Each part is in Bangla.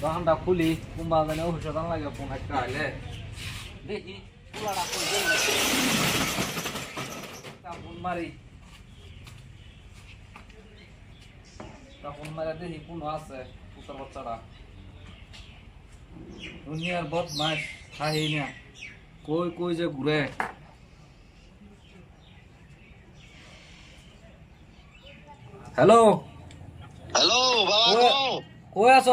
দোকানটা খুলি কুম্বা জানে ঔষধ লাগে ফোন একটা আইলে দেখি পুলাটা কই দেই ফোন মারি ফোন মারা দেখি কোন আছে পুতার বাচ্চাটা দুনিয়ার বদমাশ খাই না কই কই যে ঘুরে হ্যালো হ্যালো বাবা কও কই আছ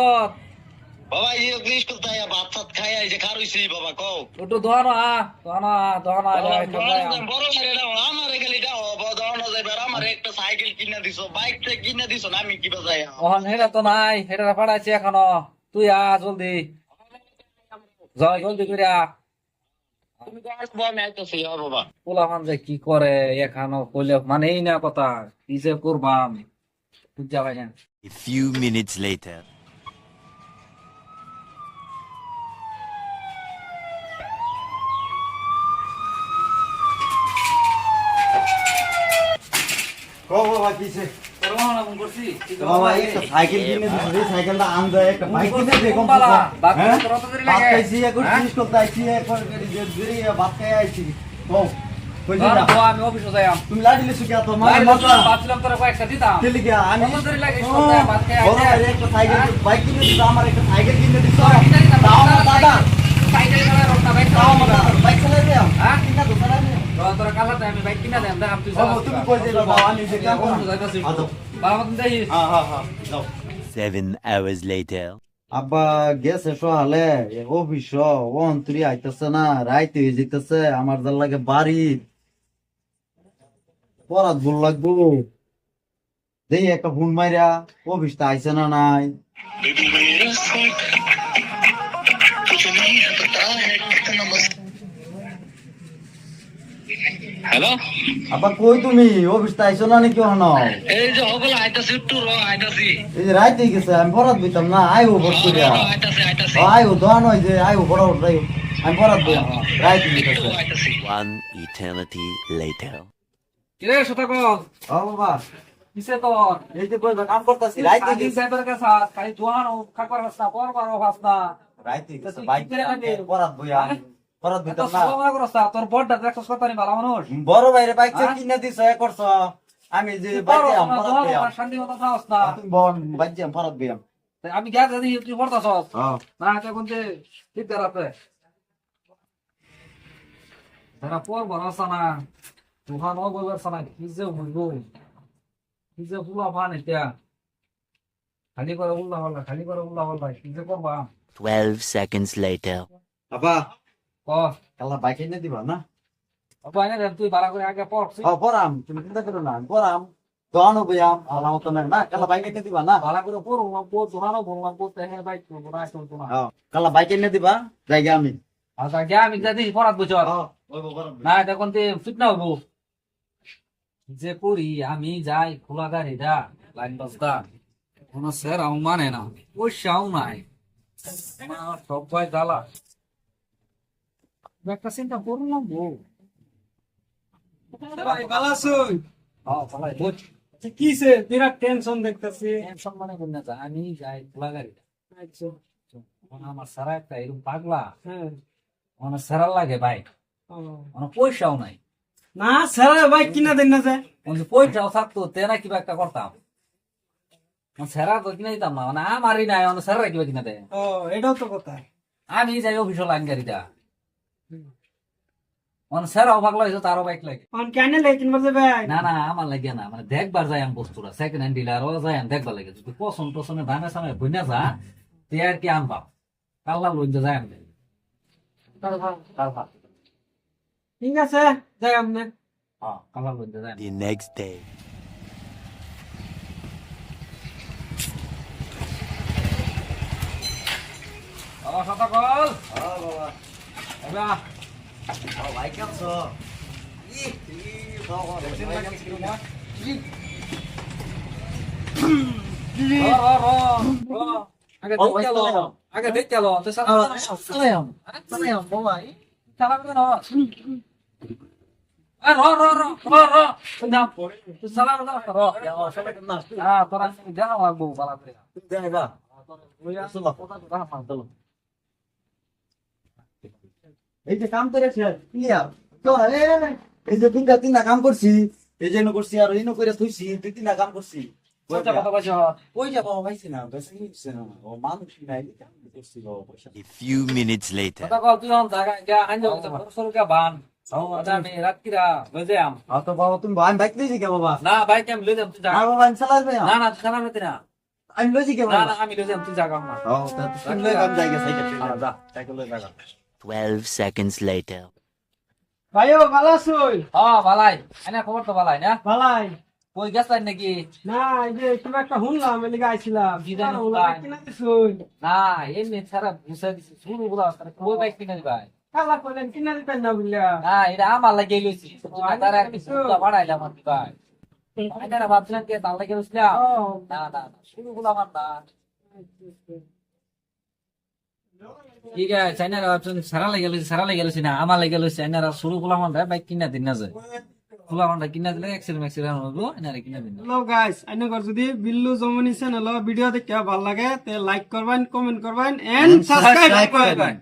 বাবা এই স্কুল তাই ভাত ফাত খাই আইছে খারইছি বাবা কও একটু দোহানো বড় গাড়িটা আমার গাড়িটা দহনো যাইবার আমার একটা সাইকেল কিনে দিছো বাইক থেকে কিনে দিছো না আমি কি বাজাই ওহন হেটা তো নাই হেটা পাঠাইছি এখনো তুই আ জলদি যাই জলদি করে আ তুমি তো আসবো আমি আইতেছি বাবা পোলাপান যে কি করে এখানো কইলে মানেই না কথা কি যে করবাম বুঝা ভাই না A few minutes later. বাবা কিসে তোর মামা ফোন করছি বাবা একটা সাইকেল কিনে দিছো এই সাইকেলটা আনদা একটা বাইক কিনে দে কম বালা, বাদ হ্যাঁ তোর অত দেরি বাদ লাগে? খাইছি এখন হ্যাঁ? জিনিস করতে আইছি এখন যে দেরি বাদ খাই আইছি ও কই ধর, যা তো আমি অফিসে যাইম তুমি লাডি লিসু কি তো মানে ভাই মজা ভাবছিলাম তোর কয়েকটা দিতাম তেলি কি আমি কত দেরি লাগে সন্ধ্যা বাদ খেয়ে বড় আইছে? ভাই একটা সাইকেল বাইক কিনে দিছো আমার একটা সাইকেল কিনে দিছো কিনে দিতাম, দাও আমার দাদা সাইকেল চালায় রোডটা বাইক দাও আমার চালায় দাদা বাইক চালাই দে হ্যাঁ? কিনা তো চালাই দে তোর কালাতে আমি বাইক কিনা দেন দেখাম তুই বাবা তুমি কই যাইবা বাবা আমি যে কাম করব যাইতাছিস আদো বাবা মতন দেখি হ্যাঁ হ্যাঁ হ্যাঁ যাও 7 hours later. আব্বা গেছে সহালে অফিস অন্তরি আইতেছে না রাইতে হয়ে যেতেছে আমার যার লাগে বাড়ি পরাত ভুল লাগবো দেই একটা ফোন মাইরা অফিসটা আইছে না নাই হ্যালো আব্বা কই তুমি অফিসটা আইছো না নাকি হন এই যে হগল আইতাছি একটু আইতাছি এই যে রাইতে গেছে আমি পরাত বইতাম না আইও ভোট করিয়া আইতাছি আইও দোয়ান হই যে আইও বড় যাই আমি পরাত বইয়া রাইতে গেছে আইতাছি 1 eternity later. কিরে সুতা কল ও বাবা কিসে তোর এই যে কই কাম করতাছি রাইতে কাকি গেছে সাইবার কাছে খালি জোয়ান ও খাকর রাস্তা পরবার রাস্তা রাইতে গেছে তুই বাইক কি করে লাগে? পরাত বইয়া পরাত এত বইতাম না সমাগ রাস্তা তোর বড়টা দেখছস কত নি ভালো মানুষ বড় ভাইরে বাইক হ্যাঁ? কিনে দিছ এ করছ আমি যে তুই বাইক বড় যাম না, পরাত জোয়ান বইয়া না, শান্তি মতো থাকস না তুমি বন বাইক যাম পরাত বইয়া তাই আমি গেছে দিই তুই পড়তাছস হ্যাঁ না তখন যে ঠিক রাতে তারা পর বড় না তুহান ও বইবার সানা কি যে হইব কি যে ফুলা ফান এটা খালি করে উল্লা হল্লা কি যে করবা 12 seconds later. আপা ক কালা বাইক কিনে দিবা না অপায়নে দেন তুই ভাড়া করে আগে পড়ছি পরাম তুমি চিন্তা করো না পরাম দোয়ানো বইয়াম আলাম তো না কালা বাইক কিনে দিবা না ভাড়া করে পড়লাম পড় তোহানো বললাম পড়তে হ্যাঁ বাইক করবো না চলতো না হ্যাঁ কালা বাইক কিনে দিবা জায়গা আমি আচ্ছা গে আমি যদি পড়াত বুঝো না তখন তুই ঠিক না হবো যে করি আমি যাই খোলা গাড়িটা লাইন বাসটা কোনো স্যার আমার মানে না পয়সাও নাই আমার সবাই জ্বালা একটা চিন্তা করলাম গো ভাই ভালো আছুন? হ্যাঁ ভালাই বুঝ কিসে বিরাট টেনশন দেখতেছি। টেনশন মানে কোন না আমি যাই খোলা গাড়িটা আচ্ছা আমার সারা একটা এরকম পাগলা হ্যাঁ আমার সারা লাগে ভাই ও। আমার পয়সাও নাই না স্যার বাইক কিনা দেন না যে কিন্তু পয়সাও থাকতো তেনা কিবা একটা করতাম সেরা তো কিনে দিতাম না মানে আমারই নাই মানে সেরা কিবা কিনা দেয় ও এটাও তো কথা। আমি যাই অফিসে লাইন গাড়িটা মানে সেরাও পাগলা হয়েছে তারও বাইক লাগে অন কেন লে কিনবার যাবে? না না আমার লাগে না মানে দেখবার যাই আমি বস্তুরা সেকেন্ড হ্যান্ড ডিলার যাই আমি দেখবার লাগে যদি পছন্দ টছন্দ দামে সামে বইনা যা তে আর কি আনবা কাল্লা লইতে যাই আমি কাল্লা ঠিক আছে যাই আমনে। হ্যাঁ কাল্লা লইতে যাই The next day. বাবা সাদা কল বাবা এবা বাইক আনছো আগে দেখ গেল আগে দেখ গেল তো সালাম বাবা সালাম কেন র র র র র নাম সালাম র র তোরা দেখা লাগবো বালা করে দেবা তো এই যে কাম করে শেষ ক্লিয়ার তো এই যে তিনটা কাম করছি এই যে করছি আর ইনো করে থইছি তিনটা কাম করছি ওই যে বাবা পাইছি না বেশি নিচ্ছে না ও মানুষ নাই কাম করছি বাবা পয়সা A few minutes later. তো বাবা তুমি আমি বাইক লইছি কে বাবা না বাইক আমি লই যাম তুই আর বাবা আমি চালাবে না না তুই চালাবে না আমি লইছি কে না বাবা না আমি লই যাম তুই জাগা না ও তা তুমি লই কাম যাই গে সাইকেল যা সাইকেল লই লাগা 12 seconds later. ভাইও ভালো আছোই বালাই এনে খবর তো বালাই না ভালাই কই গেছাই নাকি না এই যে তুমি একটা শুনলাম এলি গাইছিলাম কি জানি বাইক কিনা দিছুই না এমনি ছাড়া বুঝা দিছি শুরু বলা কই বাইক কিনে দিবাই কালা কইলেন কিনা দিতেন না বুঝলা না এটা আমার লাগে লইছি তার একটা সুবিধা বাড়াইলাম আর কি ভাই এটা ভাবছিলাম কে তার লাগে লইছিলাম ও না না না শুরু বলা আমার না ঠিক আছে চাইনারা ভাবছেন সারা লাগে লইছি না আমার লাগে লইছি চাইনারা শুরু বলা আমার বাইক কিনা দিন না যায় খোলা মানটা কিনা দিলে এক্সিডেন্ট হবো এনারে কিনা দিন হ্যালো গাইস আইনগর যদি বিল্লু জমনি চ্যানেল ভিডিও দেখে ভালো লাগে তে লাইক করবেন কমেন্ট করবেন এন্ড সাবস্ক্রাইব করবেন